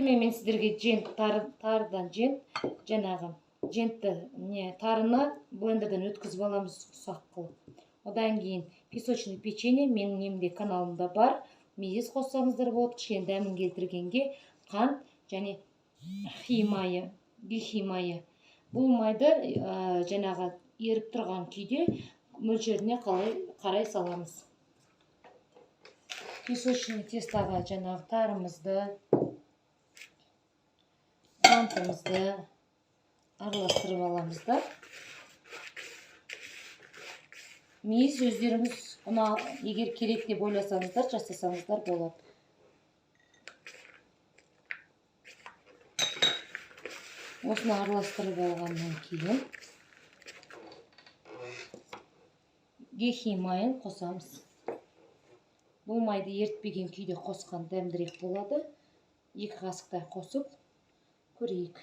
Мен сіздерге тарыдан жаңағы жентті тарыны блендерден өткізіп аламыз ұсақ қылып. Одан кейін песочный печенье менің немде каналымда бар. Мейіз қоссаңыздар болады, кішкене дәмін келтіргенге қант және гехи майы. Бұл майды жаңағы еріп тұрған күйде мөлшеріне қарай саламыз. Песочный тестаға жаңағы тарымызды, қантымызды араластырып аламыз да. Мейіз өздеріңіз егер керек деп ойласаңыздар, жасасаңыздар болады. Осыны араластырып алғаннан кейін гехи майын қосамыз. Бұл майды ертпеген күйде қосқан дәмдірек болады. 2 қасықтай қосып көрейік.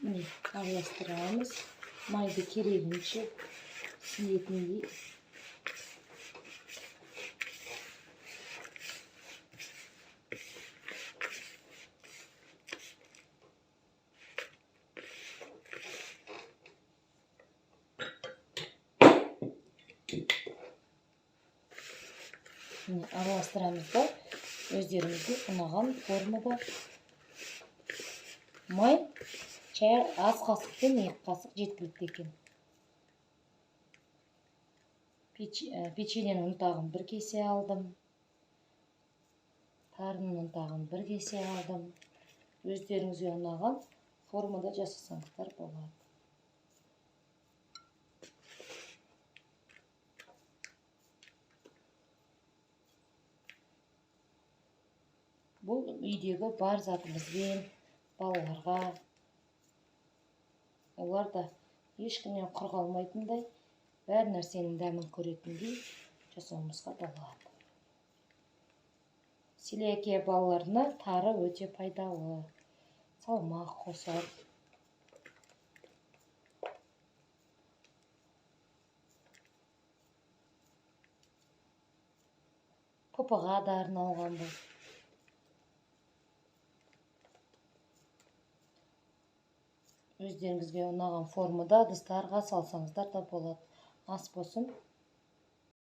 Міне араластырамыз. Майды керегінше сиетіндей. Араластырамыз да өздеріңізге ұнаған формада. Май шай аз қасықпен 2 қасық жеткілікті екен. Печеньенің ұнтағын 1 кесе алдым. Тарының ұнтағын 1 кесе алдым. Өздеріңізге ұнаған формада жасасаңыздар болады. Бұл үйдегі бар затымызбен балаларға, олар да ешкімнен құр қалмайтындай, бәр нәрсенің дәмін көретіндей жасауымызға болады. Целиакия балаларына тары өте пайдалы, салмақ қосады. Папаға да арналған бұл. Өздеріңізге ұнаған формада ыдыстарға салсаңыздар да болады. Ас болсын.